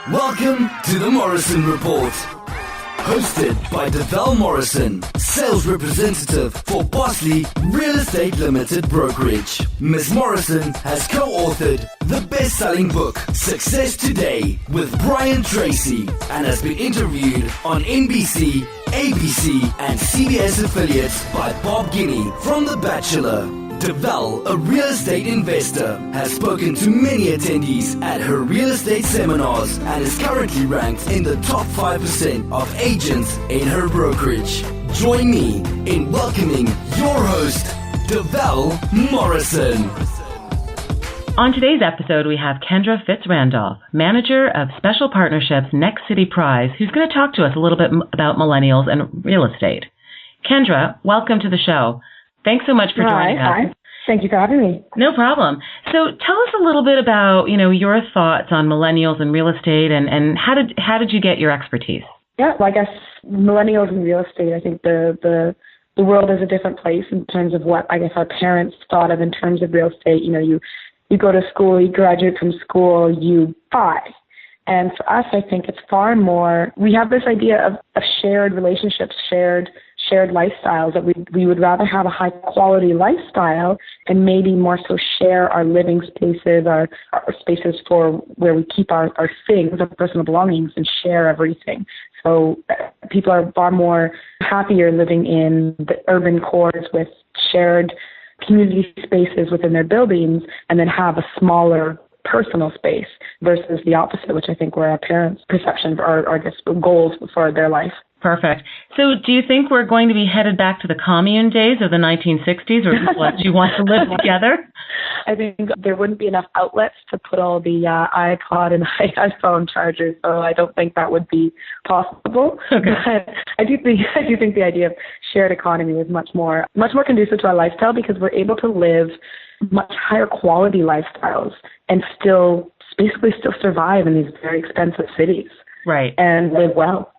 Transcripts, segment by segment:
Welcome to the Morrison Report. Hosted by Deval Morrison, sales representative for Bosley Real Estate Limited Brokerage. Ms. Morrison has co-authored the best-selling book, Success Today, with Brian Tracy, and has been interviewed on NBC, ABC, and CBS affiliates by Bob Guinea from The Bachelor. Deval, a real estate investor, has spoken to many attendees at her real estate seminars and is currently ranked in the top 5% of agents in her brokerage. Join me in welcoming your host, Deval Morrison. On today's episode, we have Kendra FitzRandolph, manager of special partnerships Next City Prize, who's going to talk to us a little bit about millennials and real estate. Kendra, welcome to the show. Thanks so much for joining us. Hi. Thank you for having me. No problem. So tell us a little bit about, your thoughts on millennials and real estate and how did you get your expertise? Yeah, well, I guess millennials and real estate, I think the world is a different place in terms of what I guess our parents thought of in terms of real estate. You go to school, you graduate from school, you buy. And for us, I think it's far more, we have this idea of shared relationships, shared lifestyles, that we would rather have a high quality lifestyle and maybe more so share our living spaces, our spaces for where we keep our things, our personal belongings, and share everything. So people are far more happier living in the urban cores with shared community spaces within their buildings and then have a smaller personal space versus the opposite, which I think were our parents' perception or I guess goals for their life. Perfect. So do you think we're going to be headed back to the commune days of the 1960s, or do you want to live together? I think there wouldn't be enough outlets to put all the iPod and iPhone chargers, so I don't think that would be possible. Okay. But I do think the idea of shared economy is much more conducive to our lifestyle because we're able to live much higher quality lifestyles and still survive in these very expensive cities. Right. And live well.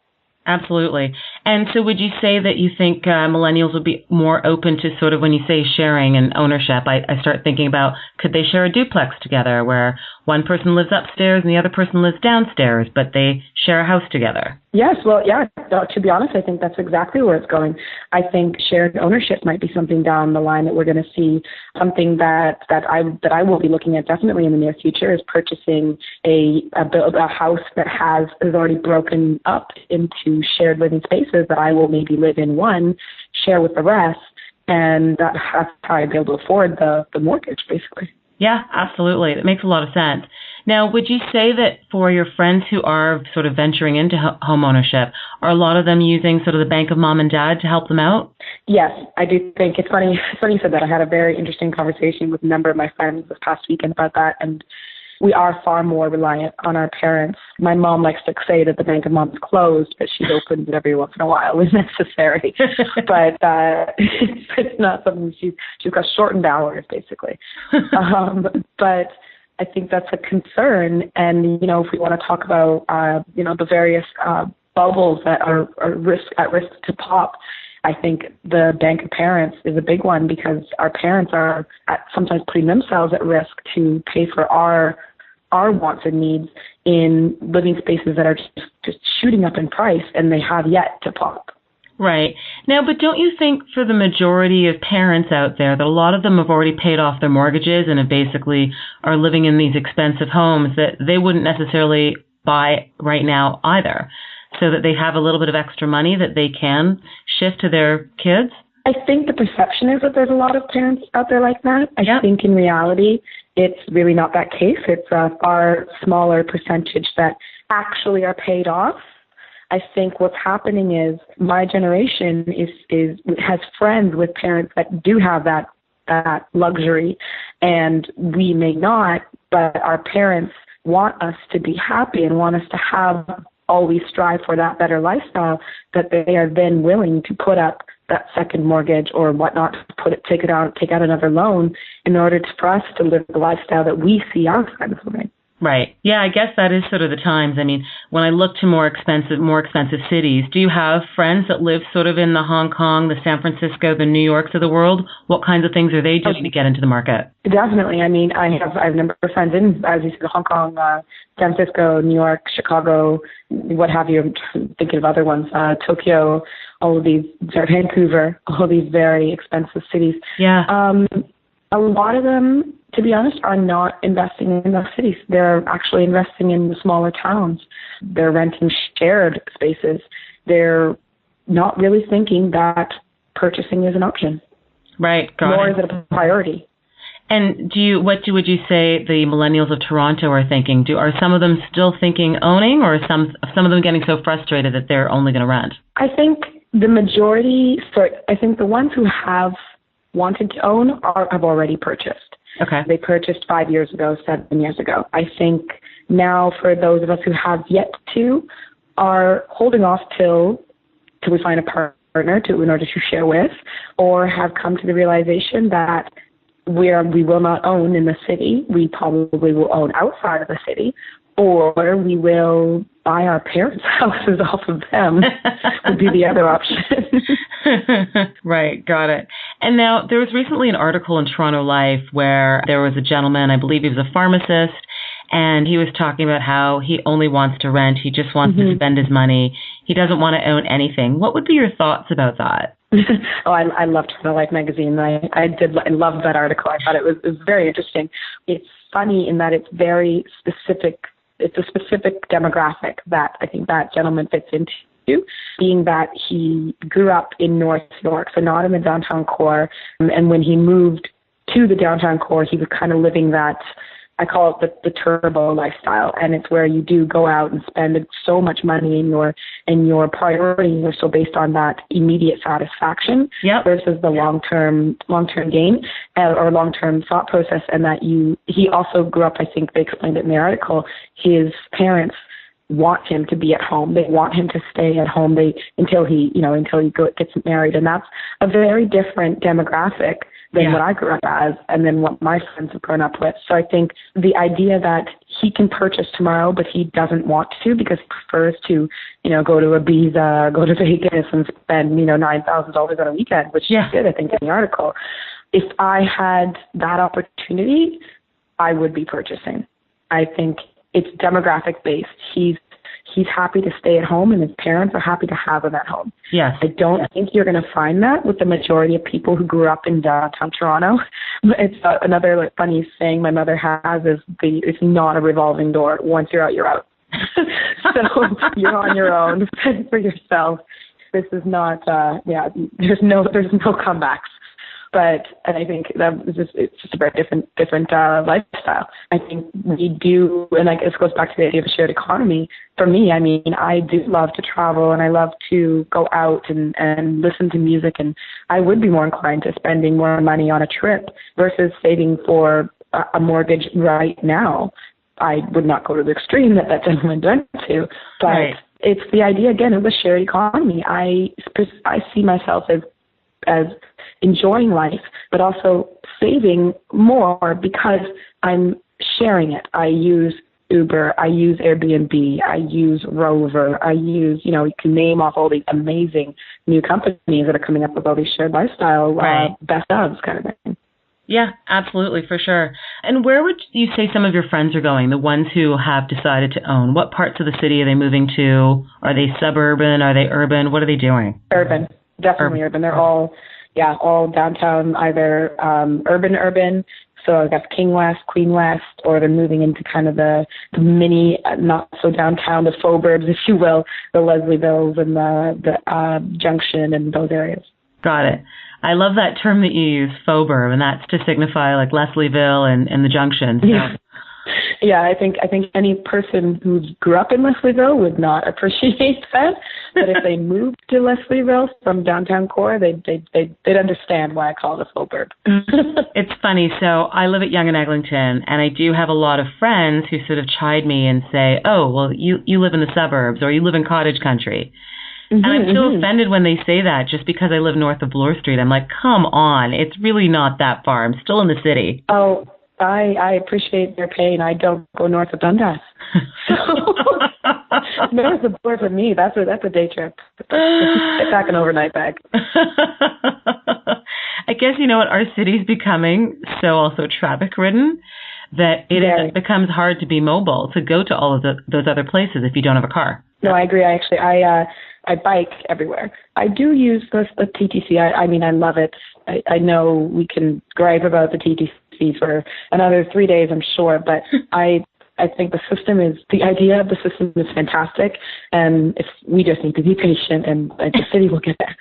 Absolutely. And so would you say that you think millennials would be more open to sort of when you say sharing and ownership, I start thinking about could they share a duplex together where one person lives upstairs and the other person lives downstairs, but they share a house together? Yes, well, yeah, to be honest, I think that's exactly where it's going. I think shared ownership might be something down the line that we're going to see. Something that I will be looking at definitely in the near future is purchasing a house that has already broken up into shared living spaces that I will maybe live in one, share with the rest, and that's how I'd be able to afford the mortgage, basically. Yeah, absolutely. That makes a lot of sense. Now, would you say that for your friends who are sort of venturing into home ownership, are a lot of them using sort of the bank of mom and dad to help them out? Yes, I do think it's funny you said that. I had a very interesting conversation with a number of my friends this past weekend about that, and we are far more reliant on our parents. My mom likes to say that the bank of mom is closed, but she opens it every once in a while when necessary. But it's not something she's got shortened hours, basically. But I think that's a concern. And, if we want to talk about, the various bubbles that are at risk to pop, I think the bank of parents is a big one because our parents are sometimes putting themselves at risk to pay for our wants and needs in living spaces that are just shooting up in price, and they have yet to pop. Right. Now, but don't you think for the majority of parents out there that a lot of them have already paid off their mortgages and have basically are living in these expensive homes that they wouldn't necessarily buy right now either, so that they have a little bit of extra money that they can shift to their kids? I think the perception is that there's a lot of parents out there like that. I think in reality, it's really not that case. It's a far smaller percentage that actually are paid off. I think what's happening is my generation has friends with parents that do have that luxury, and we may not, but our parents want us to be happy and want us to have always strive for that better lifestyle, that they are then willing to put up that second mortgage or whatnot, take out another loan in order for us to live the lifestyle that we see our friends living. Right. Yeah, I guess that is sort of the times. I mean, when I look to more expensive cities, do you have friends that live sort of in the Hong Kong, the San Francisco, the New Yorks of the world? What kinds of things are they doing to get into the market? Definitely. I mean, I have a number of friends in, as you said, Hong Kong, San Francisco, New York, Chicago, what have you. I'm thinking of other ones, Tokyo, all of these, Vancouver, all of these very expensive cities. Yeah. A lot of them, to be honest, are not investing in the cities. They're actually investing in the smaller towns. They're renting shared spaces. They're not really thinking that purchasing is an option. Right. Nor is it a priority. And would you say the millennials of Toronto are thinking? Are some of them still thinking owning, or are some of them getting so frustrated that they're only going to rent? I think the majority, I think the ones who have wanted to own have already purchased. Okay. They purchased 5 years ago, 7 years ago. I think now for those of us who have yet to, are holding off till we find a partner in order to share with, or have come to the realization that we will not own in the city. We probably will own outside of the city, or we will buy our parents' houses off of them would be the other option. Right, got it. And now there was recently an article in Toronto Life where there was a gentleman, I believe he was a pharmacist, and he was talking about how he only wants to rent. He just wants to spend his money. He doesn't want to own anything. What would be your thoughts about that? I loved Toronto Life magazine. I loved that article. I thought it was very interesting. It's funny in that it's very specific. It's a specific demographic that I think that gentleman fits into, being that he grew up in North York, so not in the downtown core. And when he moved to the downtown core, he was kind of living that, I call it the turbo lifestyle. And it's where you do go out and spend so much money, and your priorities are so based on that immediate satisfaction versus the long-term gain or long-term thought process. And that he also grew up, I think they explained it in the article, his parents want him to be at home. They want him to stay at home until he gets married. And that's a very different demographic than what I grew up as, and then what my friends have grown up with. So I think the idea that he can purchase tomorrow, but he doesn't want to because he prefers to, go to Ibiza, go to Vegas and spend, $9,000 on a weekend, which he did, I think, in the article. If I had that opportunity, I would be purchasing. I think it's demographic based. He's happy to stay at home, and his parents are happy to have him at home. Yes. I don't think you're going to find that with the majority of people who grew up in downtown Toronto. It's another funny saying my mother has is it's not a revolving door. Once you're out, you're out. So you're on your own. Fend for yourself. This is not. There's no comebacks. And I think it's just a very different lifestyle. I think we do, and this goes back to the idea of a shared economy. For me, I mean, I do love to travel, and I love to go out and listen to music, and I would be more inclined to spending more money on a trip versus saving for a mortgage right now. I would not go to the extreme that gentleman went to, but It's the idea, again, of the shared economy. I see myself as enjoying life, but also saving more because I'm sharing it. I use Uber, I use Airbnb, I use Rover, I use, you can name off all these amazing new companies that are coming up with all these shared lifestyle best ofs kind of thing. Yeah, absolutely, for sure. And where would you say some of your friends are going, the ones who have decided to own? What parts of the city are they moving to? Are they suburban? Are they urban? What are they doing? Urban, definitely urban. They're all downtown, either urban. So I guess King West, Queen West, or they're moving into kind of the mini, not so downtown, the fauburbs, if you will, the Leslievilles and the Junction and those areas. Got it. I love that term that you use, fauburb, and that's to signify like Leslieville and the Junction. So. Yeah, I think any person who grew up in Leslieville would not appreciate that. But if they moved to Leslieville from downtown core, they'd understand why I call it a fauburb. It's funny. So I live at Yonge and Eglinton, and I do have a lot of friends who sort of chide me and say, "Oh, well, you live in the suburbs or you live in cottage country." And I'm so offended when they say that just because I live north of Bloor Street. I'm like, come on, it's really not that far. I'm still in the city. Oh, I appreciate their pain. I don't go north of Dundas. So north of Bloor for me, that's a day trip. Get back an overnight bag. I guess you know what, our city's becoming so also traffic ridden that it becomes hard to be mobile, to go to all of those other places if you don't have a car. No, I agree. I bike everywhere. I do use the TTC. I mean, I love it. I know we can gripe about the TTC for another 3 days, I'm sure, but I think the idea of the system is fantastic, and we just need to be patient, and the city will get there.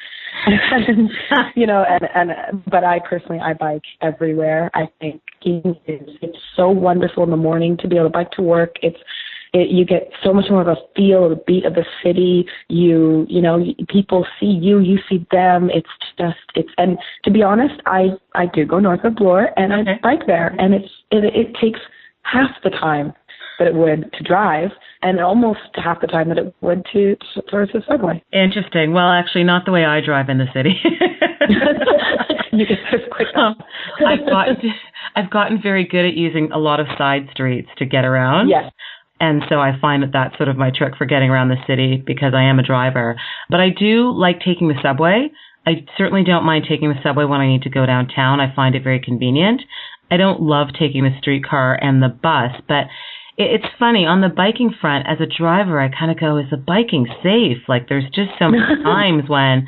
But I personally, I bike everywhere. I think it's so wonderful in the morning to be able to bike to work. You get so much more of a feel of the beat of the city. People see you see them. And to be honest, I do go north of Bloor and I bike there, and it takes half the time that it would to drive, and almost half the time that it would to the subway. Interesting. Well, actually, not the way I drive in the city. You get there quick. I've gotten very good at using a lot of side streets to get around. Yes. And so I find that that's sort of my trick for getting around the city because I am a driver. But I do like taking the subway. I certainly don't mind taking the subway when I need to go downtown. I find it very convenient. I don't love taking the streetcar and the bus, but it's funny, on the biking front, as a driver, I kind of go, is the biking safe? Like, there's just so many times when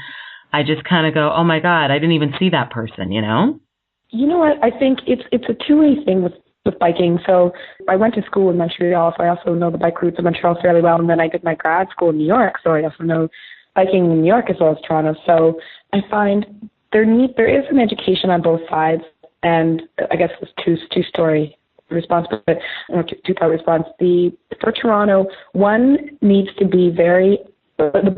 I just kind of go, oh my God, I didn't even see that person, you know? You know what? I think it's a two-way thing with biking. So I went to school in Montreal, so I also know the bike routes of Montreal fairly well. And then I did my grad school in New York, so I also know biking in New York as well as Toronto. So I find there is an education on both sides, and I guess it's two-story response, but two-part response. For Toronto, the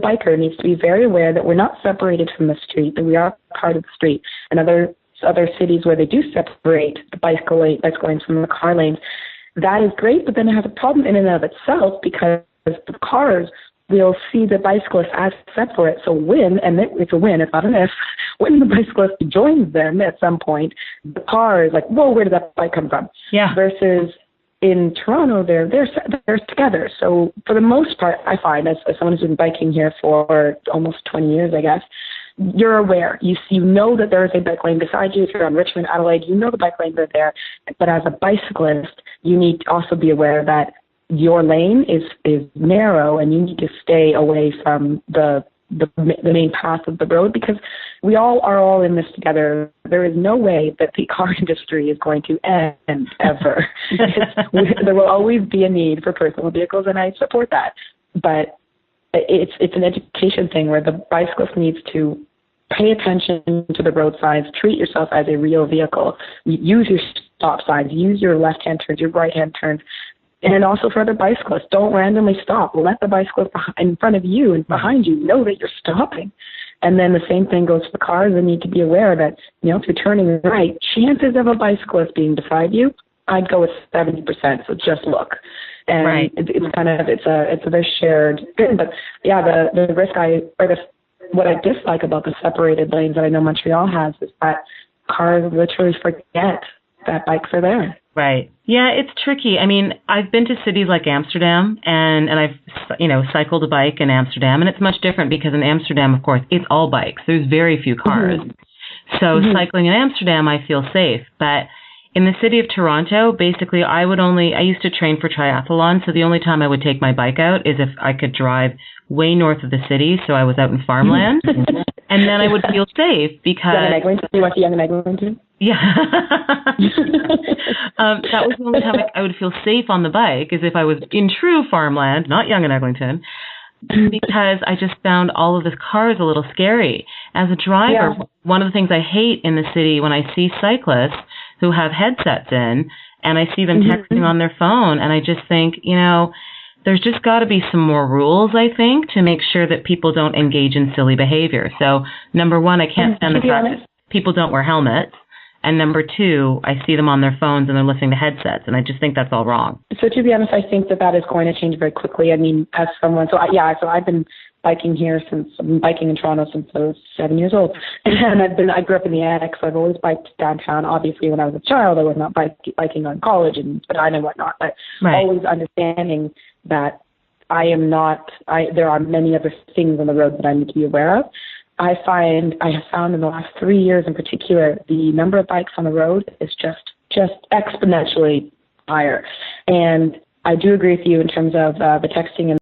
biker needs to be very aware that we're not separated from the street, that we are part of the street. And other cities where they do separate the bicycle lanes from the car lanes, that is great, but then it has a problem in and of itself because the cars will see the bicyclist as separate. So it's a win, it's not an if, when the bicyclist joins them at some point, the car is like, whoa, where did that bike come from? Yeah. Versus in Toronto, they're together. So for the most part, I find, as someone who's been biking here for almost 20 years, I guess, you're aware. You know that there is a bike lane beside you. If you're on Richmond, Adelaide, you know the bike lanes are there. But as a bicyclist, you need to also be aware that your lane is narrow, and you need to stay away from the main path of the road, because we are all in this together. There is no way that the car industry is going to end ever. There will always be a need for personal vehicles, and I support that. But it's an education thing where the bicyclist needs to pay attention to the road signs, treat yourself as a real vehicle, use your stop signs, use your left-hand turns, your right-hand turns. And also for other bicyclists, don't randomly stop. Let the bicyclist in front of you and behind you know that you're stopping. And then the same thing goes for the cars. They need to be aware that, if you're turning right, chances of a bicyclist being beside you, I'd go with 70%. So just look. And right. It's a very shared thing. But yeah, the risk what I dislike about the separated lanes that I know Montreal has is that cars literally forget that bikes are there. Right. Yeah, it's tricky. I mean, I've been to cities like Amsterdam and I've, cycled a bike in Amsterdam, and it's much different because in Amsterdam, of course, it's all bikes. There's very few cars. Mm-hmm. So cycling in Amsterdam, I feel safe. But in the city of Toronto, basically, I used to train for triathlon. So the only time I would take my bike out is if I could drive way north of the city. So I was out in farmland. And then I would feel safe because... You went to Yonge and Eglinton? Yeah. That was the only time I would feel safe on the bike, is if I was in true farmland, not Yonge and Eglinton, because I just found all of the cars a little scary. As a driver, one of the things I hate in the city when I see cyclists who have headsets in and I see them texting on their phone, and I just think, there's just got to be some more rules, I think, to make sure that people don't engage in silly behavior. So, number one, I can't stand the fact that people don't wear helmets. And number two, I see them on their phones and they're listening to headsets, and I just think that's all wrong. So to be honest, I think that is going to change very quickly. I mean, as someone, I've been biking here since I've been biking in Toronto since I was 7 years old, and I grew up in the attic, so I've always biked downtown. Obviously, when I was a child, I was not biking on college and Spadina and whatnot, but always understanding that there are many other things on the road that I need to be aware of. I have found in the last 3 years in particular, the number of bikes on the road is just exponentially higher. And I do agree with you in terms of the texting and